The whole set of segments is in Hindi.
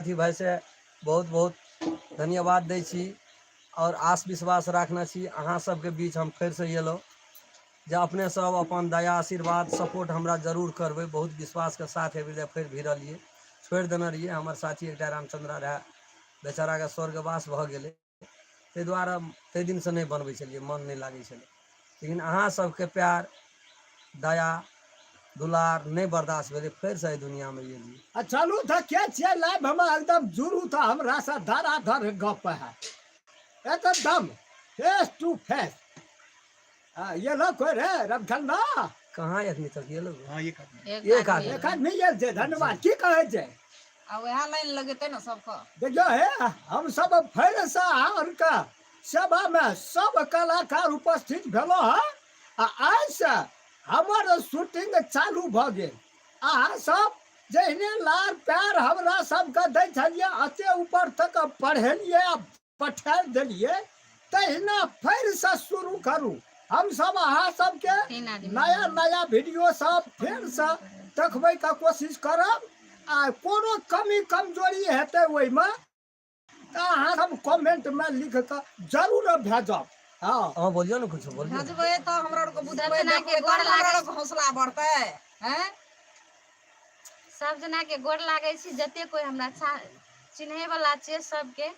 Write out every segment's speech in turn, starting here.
साथी भाई से बहुत बहुत धन्यवाद दै छी और आस विश्वास राखना छी अहाँ सबके बीच हम फिर से एलो जे अपने सब अपन दया आशीर्वाद सपोर्ट हमरा जरूर करबै। बहुत विश्वास के साथ एबे फिर भिड़लिए छोड़ देने रहिए हमर साथी एकटा रामचंद्रा रहे बेचारा के स्वर्गवास भ गेलै ताहि दुआरे ताहि दिन से नहीं बनबै छलिए मन नहीं लागै छलै लेकिन अहाँ सबके प्यार दया दुलार नहीं बर्दाश्त भेले फिर से दुनिया में ये चलू तो के छे लाइव हम एकदम जुड़ू तो हमरा से धराधर गप है एकदम फेस टू फेस। ये लोग कोई रे रमखंडा कहाँ एखनी तक ये लोग हाँ एक आदमी ये जे धन्यवाद की कहे जे आ वह लाइन लगते ना सबको देखियो है हम सब फिर से और का सभा में सब कलाकार उपस्थित भेलो है आज से हमार शूटिंग चालू भ गेल। अहाँ सब जहने लार प्यार हमरा सबके दै छलिए अते ऊपर तक पढ़ेलिए पठा देलिए तहिना फिर से शुरू करू। हम सब अहाँ सबके नया नया वीडियो सब फिर से देखबै का कोशिश करब आ कोनो कमी कमजोरी हेतै ओइ में त अहाँ सब कमेंट में लिख के जरूर भेजब। हाँ बोलियो ना कुछ बोलियो भेजबै त हमरा को बुझबै ना के गोड़ लागे हौसला बढ़तै हैं सब जना के गोड़ लागे छी जते कोई हमरा चिन्हे वाला छै सबके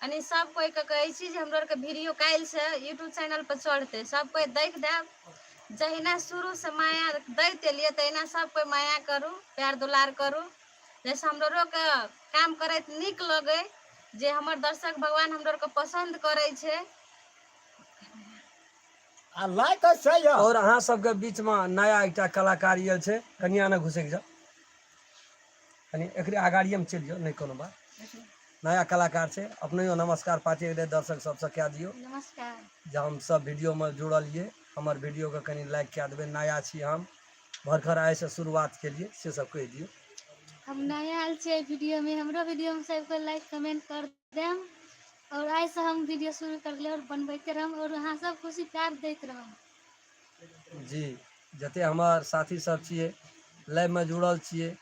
अनि सब कोई के कहै छी जे हमरा के वीडियो काल से YouTube चैनल पर चढ़ते सब कोई देख देब जहिना शुरू से माया दैत एलिए तहिना सब कोई माया करू प्यार दुलार करू जैसे हमरो के काम करैत निक लगे जे हमर दर्शक भगवान हमरो के पसंद करे छे और अहाँ सबके बीच में नया एकटा कलाकार ये छे कनिया न घुसे के जा कनी एकरे आगाड़िए में चल जाओ नहीं कोनो बात नया कलाकार छे अपने नमस्कार पार्टी दर्शक सबसे कह दियो नमस्कार जब हम सब वीडियो में जुड़लिए हमर वीडियो के कनी लाइक कह देबे नया छी हम भरखर आए से शुरुआत के लिए से सब कह दियो हम नया आल छे वीडियो में हमरो वीडियो में सबको लाइक कमेंट कर देम और आज से हम वीडियो शुरू कर ले और बनबैते रहम और अहाँ सब खुशी प्यार देते रहम। जी जते हमार साथी सब छिए लाइव में जुड़ल छिए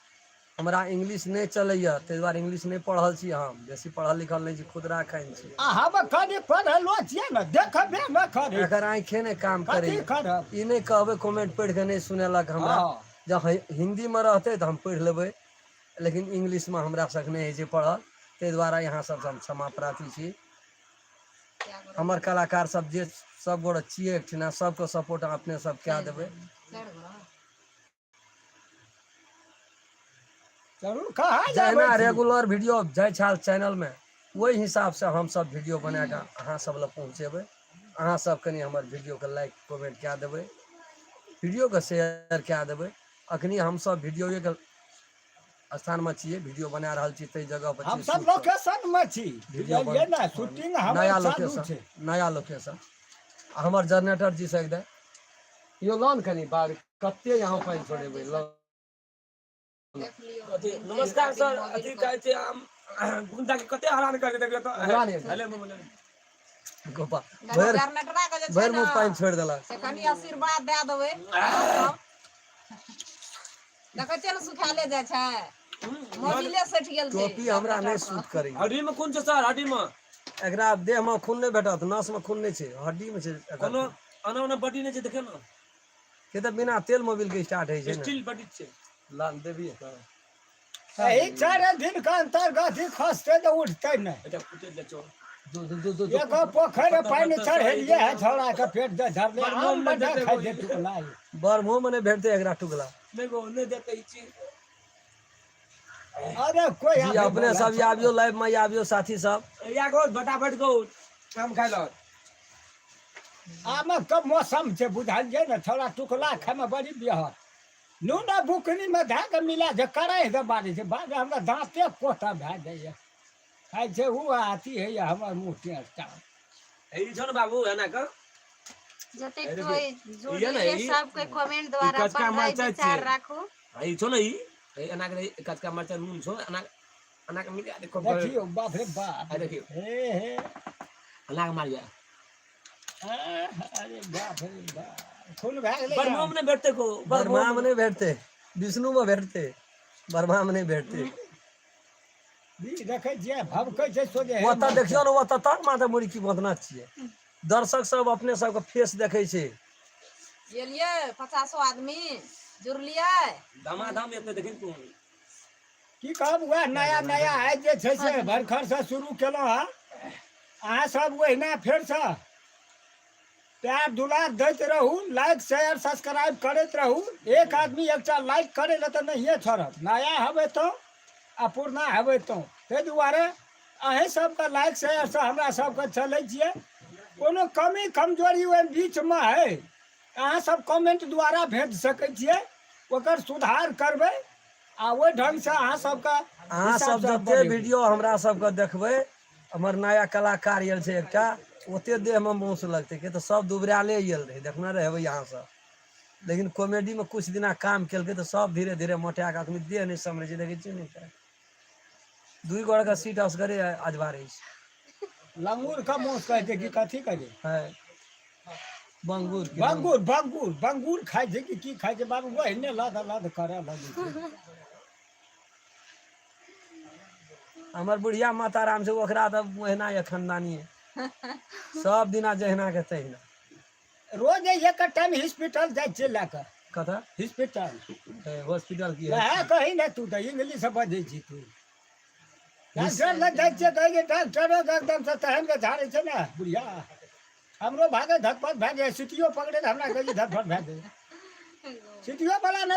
हमरा इंग्लिश नहीं चलैया ते द्वारा इंग्लिश नहीं पढ़ल छी हम बेसी पढ़ल लिखल नहीं छी खुदरा खाइन छी हम कनी पढ़लो छिए न देखबे न करे एकर आंखें ने काम करे ई नहीं कहबे कमेंट पढ़ के नहीं सुनेलक हमरा जब हिंदी में रहते तो हम पढ़ लेबे लेकिन इंग्लिश में हमरा सक नहीं है पढ़ल ते द्वारा यहाँ सब हम क्षमा प्रार्थी छी। हमर कलाकार सब जे सब गोड़ छिए ठिना सबको सपोर्ट अपने सब क्या देबे जरूर कहा जैना रेगुलर वीडियो जाय छाल चैनल में वही हिसाब से हम सब वीडियो बना के अहाँ सब ल पहुँचेबे अहाँ सब कनी हमर वीडियो के लाइक कमेंट क्या देबे वीडियो के शेयर क्या देबे अखनी हम सब वीडियो के स्थान में छिए वीडियो बना रहल छी ते जगह पर हम सब लोकेशन में छी ये ना शूटिंग नया लोकेशन नया लोकेशन हमर जनरेटर जी से दे यो लोन कनी बार कते यहाँ पानी छोड़ेबे नमस्कार सर अथी कहै छै हम गुंडा के कते हैरान कर देबे तो हेले में गोपा जनरेटरा के जे भर मुंह पानी छोड़ देला से कनी आशीर्वाद दे देबै देखै चल सुखाले जाय छै मोबिले सट गेल छै टोपी हमरा नहीं सूट करे हड्डी में खून छै सर हड्डी में एकरा देह में खून नहीं भेटत नस में खून नहीं छै हड्डी में छै कोनो अनौना बॉडी नहीं छै देखे ना के त बिना तेल मोबिल के स्टार्ट है स्टील बॉडी छै लाल देवी यही 4 दिन का अंतर्गत ही खसते तो उठते नहीं एटा फुटे ले चो एक पोखर पानी चढ़ेलिए है छोड़ा के पेट दे धरले आम में खाइ दे टुकला बरमो में नहीं भेटते एकरा टुकला नहीं गो नहीं देते ई चीज अरे कोई जी अपने सब आबियो लाइव में आबियो साथी सब या गो फटाफट गो काम खाइ ल आम के मौसम से बुझाल जे न छोड़ा टुकला खाए में बड़ी बिहर नूना बुकनी में धा के मिला जे करे है बारी से बाद हमरा दांते कोटा भै जाइए खाइ छै उ आती है या हमर मुंह टेस्ट ई छ न बाबू है ना का जते कोई जुड़िए सब कोई कमेंट द्वारा अपन विचार राखू ई छ न ई एना के कचका मरचा नून छ एना के मिला देखो देखियो बाप रे बाप देखियो हे एना के मारिया अरे बाप रे बाप फूल भै गेलै बर्मा में बैठते को बर्मा में नहीं बैठते विष्णु में बैठते बर्मा में नहीं बैठते देखै छियै भभकै छै सोझे ओतऽ देखियौ ने ओतऽ तक माथा मुड़ी की बदना छियै दर्शक सब अपने सबके फेस देखै छै गेलियै 50 आदमी जुड़लियै धमाधम एते देखिन तू की कहब वएह नया नया आइ जे छै से भरखर से शुरू केलहुँ हँ अहाँ सब ओहिना फेरसँ प्यार दुलार दैत रहू लाइक शेयर सब्सक्राइब करैत रहू एक आदमी एकटा लाइक करे लए तऽ नहिए छोड़त नया हेबै तो आ पुरना हेबै तो ताहि दुआरे अहें सबके लाइक शेयर से हमरा सबके चलै छियै कोनो कमी कमजोरी ओहि बीचमे है अहाँ सब कमेंट द्वारा भेज सकै छियै ओकर सुधार करबै आ ओहि ढंग से अहाँ सबके अहाँ सब हिसाब से जते बढ़ेबै। वीडियो हमरा सबके देखबै हमर नया कलाकार आयल छै एकटा ओते देहमे मांस लगतै कि तऽ सब दुबराले आयल रहै देखने रहबै अहाँ सब लेकिन कॉमेडीमे कुछ दिना काम केलकै तऽ सब धीरे धीरे मोटा कऽ आदमी देह नहि समझै छै देखै छियै ने दुई गोड़ के सीट असगरे अजबारै छै लंगूर का मांस कहै छै कि कथी कहै है बंगूर की बंगूर बंगूर बंगूर खाइ छै कि की खाइ छै बाबू ओहिने लद लद करे लगै छै हमर बुढ़िया माता राम छै ओकरा तऽ ओहिना ये खानदानी सब दिना जहिना के तहिना रोज एक टाइम हॉस्पिटल जाइ छै लए कऽ कतऽ हॉस्पिटल हॉस्पिटल की है वएह कही ने तू तऽ इंग्लिश बजै छी तू डॉक्टर लग जाइ छियै कहै छै डॉक्टरो एकदम से तहन के झाड़ै छै ने बुढ़िया हमरो भागे धटपट भए जाइ सिटियो पकड़े तऽ हमरा कहै छै धटपट भए जाइ सिटियो वाला नहि